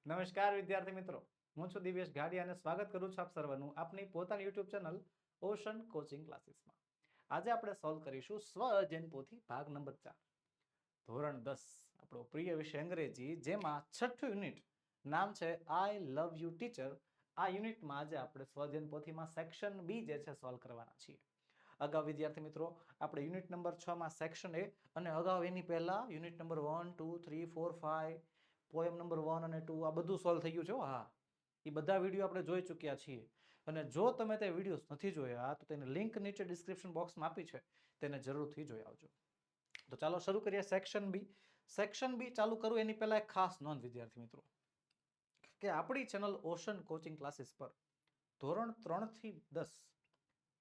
નમસ્કાર વિદ્યાર્થી મિત્રો, હું છું દિવ્યેશ ગાડી અને સ્વાગત કરું છું આપ સર્વનું આપની પોતાની યુટ્યુબ ચેનલ ઓશન કોચિંગ ક્લાસીસમાં. આજે આપણે સોલ્વ કરીશું સ્વ અધ્યયન પોથી ભાગ નંબર 4, ધોરણ 10, આપણો પ્રિય વિષય અંગ્રેજી, જેમાં છઠ્ઠું યુનિટ નામ છે આઈ લવ યુ ટીચર. આ યુનિટમાં આજે આપણે સ્વ અધ્યયન પોથીમાં સેક્શન બી જે છે સોલ્વ કરવાના છીએ. અગાઉ વિદ્યાર્થી મિત્રો આપણે યુનિટ નંબર 6 માં સેક્શન એ અને અગાઉ એની પહેલા યુનિટ નંબર 1 2 3 4 5 પોએમ નંબર 1 અને 2 આ બધું સોલ્વ થઈ ગયું છે. હા, એ બધા વિડીયો આપણે જોઈ ચૂક્યા છીએ. અને જો તમે તે વિડીયોઝ નથી જોયા તો તેની લિંક નીચે ડિસ્ક્રિપ્શન બોક્સમાં આપી છે, તેને જરૂરથી જોઈ આવજો. તો ચાલો શરૂ કરીએ સેક્શન બી. સેક્શન બી ચાલુ કરું એની પહેલા એક ખાસ નોંધ વિદ્યાર્થી મિત્રો, કે આપણી ચેનલ ઓશન કોચિંગ ક્લાસીસ પર ધોરણ 3 થી 10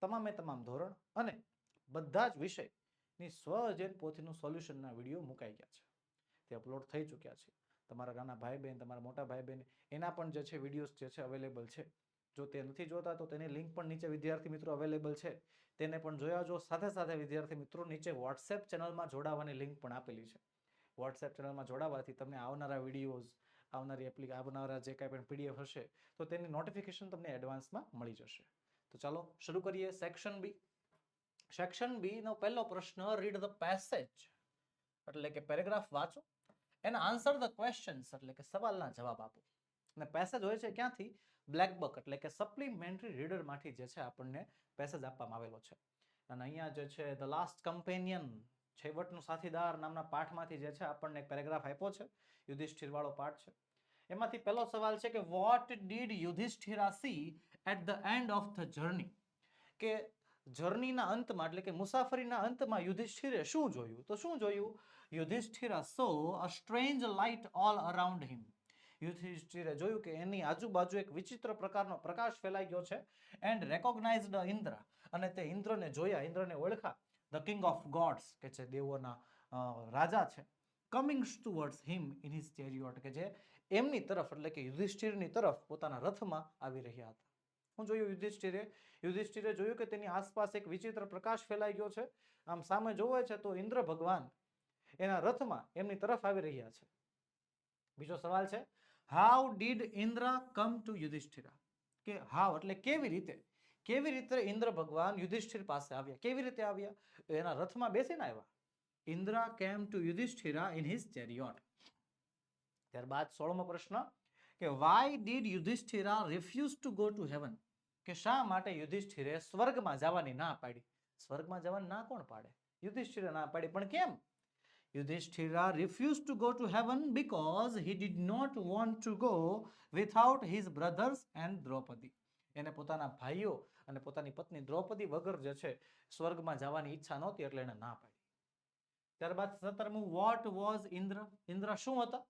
તમામે તમામ ધોરણ અને બધા જ વિષયની સ્વ અધ્યયન પોથીનું સોલ્યુશનના વિડીયો મુકાઈ ગયા છે, તે અપલોડ થઈ ચૂક્યા છે. તમારા નાના ભાઈ બહેન, તમારા મોટા ભાઈ બહેન, એના પણ જે છે વિડીયોઝ જે છે અવેલેબલ છે. જો તે નથી જોતા તો તેની લિંક પણ નીચે વિદ્યાર્થી મિત્રો અવેલેબલ છે, તેને પણ જોયા જો. સાથે સાથે વિદ્યાર્થી મિત્રો નીચે વોટ્સએપ ચેનલમાં જોડાવાની લિંક પણ આપેલી છે. વોટ્સએપ ચેનલમાં જોડાવાથી તમને આવનારા વિડીયોઝ, આવનારા જે કાંઈ પણ પીડીએફ હશે તો તેની નોટિફિકેશન તમને એડવાન્સમાં મળી જશે. તો ચાલો શરૂ કરીએ સેક્શન બી. સેક્શન બી નો પહેલો પ્રશ્ન, રીડ ધ પેસેજ એટલે કે પેરેગ્રાફ વાંચો, એના આન્સર ધ ક્વેશ્ચન્સ એટલે કે સવાલના જવાબ આપો. અને પેસેજ હોય છે ક્યાંથી? બ્લેક બુક એટલે કે સપ્લિમેન્ટરી રીડરમાંથી જે છે આપણને પેસેજ આપવામાં આવેલો છે. અને અહીંયા જે છે ધ લાસ્ટ કમ્પેનિયન, છેવટનો સાથીદાર નામના પાઠમાંથી જે છે આપણને એક પેરેગ્રાફ આપ્યો છે, યુધિષ્ઠિર વાળો પાઠ છે. એમાંથી પહેલો સવાલ છે કે what did Yudhishthira see at the end of the journey, કે જર્નીના અંતમાં એટલે કે મુસાફરીના અંતમાં યુધિષ્ઠિરે શું જોયું? તો શું જોયું? યુધિષ્ઠિરા સો અ સ્ટ્રેન્જ લાઇટ ઓલ અરાઉન્ડ હિમ. યુધિષ્ઠિરે જોયું કે એની આજુબાજુ એક વિચિત્ર પ્રકારનો પ્રકાશ ફેલાઈ ગયો છે. એન્ડ રેકોગ્નાઇઝડ ઇન્દ્ર, અને તે ઇન્દ્રને જોયા, ઇન્દ્રને ઓળખા. ધ કિંગ ઓફ ગોડ્સ, કે છે દેવોના રાજા છે. Coming towards him in his ચેરિયોટ, કે જે એમની તરફ એટલે કે યુધિષ્ઠિરની તરફ પોતાના રથમાં આવી રહ્યા હતા. શું જોયું યુધિષ્ઠિરે? યુધિષ્ઠિરે જોયું કે તેની આસપાસ એક વિચિત્ર પ્રકાશ ફેલાઈ ગયો છે. આમ સામે જોવે છે તો ઇન્દ્ર ભગવાન એના રથમાં એમની તરફ આવી રહ્યા છે. બીજો સવાલ છે, how did Indra come to Yudhishthira, કે હાઉ એટલે કેવી રીતે, કેવી રીતે ઇન્દ્ર ભગવાન યુધિષ્ઠિર પાસે આવ્યા? કેવી રીતે આવ્યા? એના રથમાં બેસીને આવ્યા. Indra came to Yudhishthira in his ચેરિયોટ. ત્યારબાદ 16મો પ્રશ્ન, કે why did Yudhishthira refuse to go to heaven, કે શા માટે યુધિષ્ઠિરે સ્વર્ગમાં જવાની ના પાડી? સ્વર્ગમાં જવાની ના કોણ પાડે? યુધિષ્ઠિરે ના પાડી, પણ કેમ? Yudhishthira refused to go to heaven because he did not want to go without his brothers and Draupadi. એને પોતાના ભાઈઓ અને પોતાની પત્ની દ્રૌપદી વગર જે છે સ્વર્ગમાં જવાની ઈચ્છા નહોતી, એટલે એને ના પાડી. ત્યારબાદ 17મું, what was ઇન્દ્ર, ઇન્દ્ર શું હતા?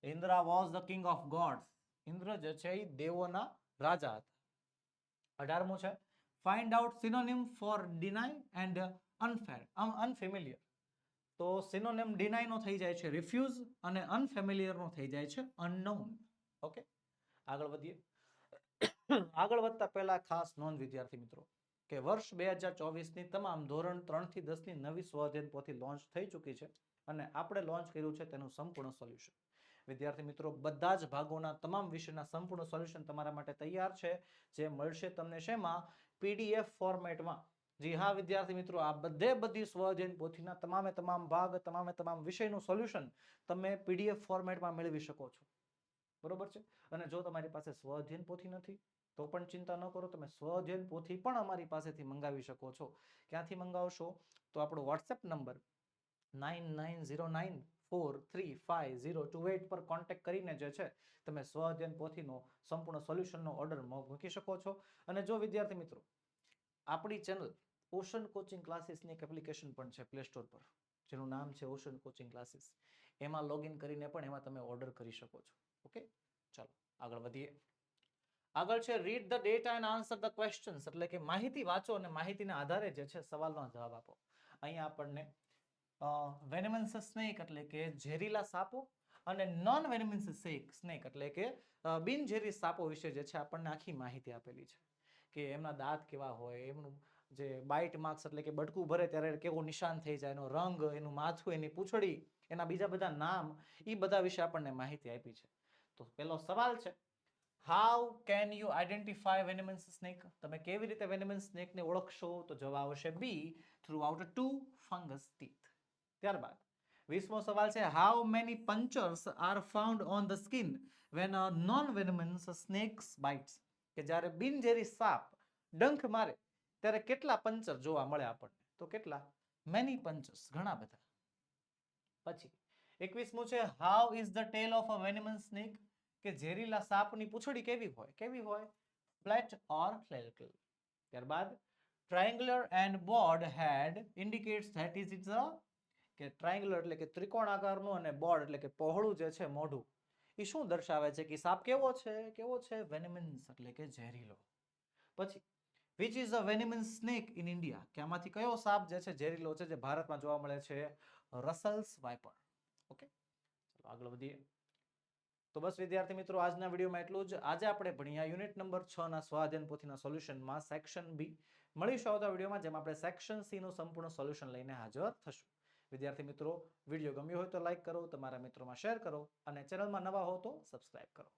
Indra was the king of gods, Indra જે છે એ દેવોના રાજા હતા. 18મું છે, find out synonym for deny and unfamiliar. તો સિનોનિમ ડિનાય નો થઈ જાય છે રિફ્યુઝ, અને અનફેમિલિયર નો થઈ જાય છે અનનોન. ઓકે, આગળ વધીએ. આગળ વધતા પહેલા ખાસ નોંધ વિદ્યાર્થી મિત્રો, કે વર્ષ 2024ની તમામ ધોરણ 3 થી 10 ની નવી સ્વ અધ્યયન પોથી લોન્ચ થઈ ચૂકી છે, અને આપણે લોન્ચ કર્યું છે તેનું સંપૂર્ણ સોલ્યુશન. વિદ્યાર્થી મિત્રો, બધા જ ભાગોના તમામ વિષયના સંપૂર્ણ સોલ્યુશન તમારા માટે તૈયાર છે, જે મળશે તમને શેમાં? પીડીએફ ફોર્મેટમાં. જી હા વિદ્યાર્થી મિત્રો, આ બધી સ્વ અધ્યયન પોથીના તમામે તમામ ભાગ, તમામે તમામ વિષયનું સોલ્યુશન તમે પીડીએફ ફોર્મેટમાં મેળવી શકો છો. બરોબર છે? અને જો તમારી પાસે સ્વ અધ્યયન પોથી નથી તો પણ ચિંતા ન કરો, તમે સ્વ અધ્યયન પોથી પણ અમારી પાસેથી મંગાવી શકો છો. ક્યાંથી મંગાવશો? તો આપણો વોટ્સએપ નંબર 9909435028 પર કોન્ટેક્ટ કરીને જે છે તમે સ્વ અધ્યયન પોથીનો સંપૂર્ણ સોલ્યુશનનો ઓર્ડર મૂકી શકો છો. અને જો વિદ્યાર્થી મિત્રો, આપણી ચેનલ ઓશન કોચિંગ ક્લાસીસની એક એપ્લિકેશન પણ છે પ્લે સ્ટોર પર, જેનું નામ છે ઓશન કોચિંગ ક્લાસીસ. એમાં લોગિન કરીને પણ એમાં તમે ઓર્ડર કરી શકો છો. ઓકે, ચાલો આગળ વધીએ. આગળ છે read the data and answer the questions, એટલે કે માહિતી વાંચો અને માહિતીના આધારે જે છે સવાલનો જવાબ આપો. અહીંયા આપણને વેનમન્સ સ્નેક એટલે કે ઝેરીલા સાપો અને નોન વેનમન્સ સ્નેક એટલે કે બિનઝેરી સાપો વિશે જે છે આપણને આખી માહિતી આપેલી છે, કે એમના દાંત કેવા હોય, એમનું જે બાઇટ માર્ક્સ એટલે કે બટકું ભરે ત્યારે કેવું નિશાન થઈ જાય, એનો રંગ, એનું માથું, એની પૂંછડી, એના બીજા બધા નામ, એ બધા વિશે આપણને માહિતી આપી છે. તો પેલો સવાલ છે, how can you identify venomous snake? તમે કેવી રીતે વેનમસ સ્નેકને ઓળખશો? તો જવાબ આવશે B, throughout 2 fangs teeth. ત્યારબાદ 20મો સવાલ છે, how many punctures are found on the skin when a non venomous snakes bites? કે જ્યારે બિનઝેરી સાપ ડંખ મારે ત્યારે કેટલા પંચર જોવા મળે આપણને? તો કેટલા? મેની પંચર્સ, ઘણા બધા. પછી 21મું છે, how is the tail of a venomous snake? કે ઝેરીલા સાપની પૂંછડી કેવી હોય? કેવી હોય? Flat or cylindrical. ત્યારબાદ triangular and broad head indicates that is it's a, કે ટ્રાયંગ્યુલર એટલે કે ત્રિકોણ આકારનું અને બોર્ડ એટલે કે પહોળું જે છે મોઢું, એ શું દર્શાવે છે કે સાપ કેવો છે? કેવો છે? વેનમસ એટલે કે ઝેરીલો. પછી which is a venomous snake in India? કે આમાંથી કયો સાપ જે છે ઝેરીલો છે જે ભારતમાં જોવા મળે છે? રસલ્સ વાઇપર. ઓકે, ચલો આગળ વધીએ. તો બસ વિદ્યાર્થી મિત્રો, આજના વિડીયોમાં એટલું જ. આજે આપણે ભણ્યા યુનિટ નંબર 6 ના સ્વાધ્યાયન પોથીના સોલ્યુશનમાં સેક્શન બી. મળીશું આવતા વિડીયોમાં, જેમાં આપણે સેક્શન સી નું સંપૂર્ણ સોલ્યુશન લઈને હાજર થશું. વિદ્યાર્થી મિત્રો, વિડીયો ગમ્યો હોય તો લાઈક કરો, તમારા મિત્રોમાં શેર કરો અને ચેનલમાં નવા હો તો સબસ્ક્રાઇબ કરો.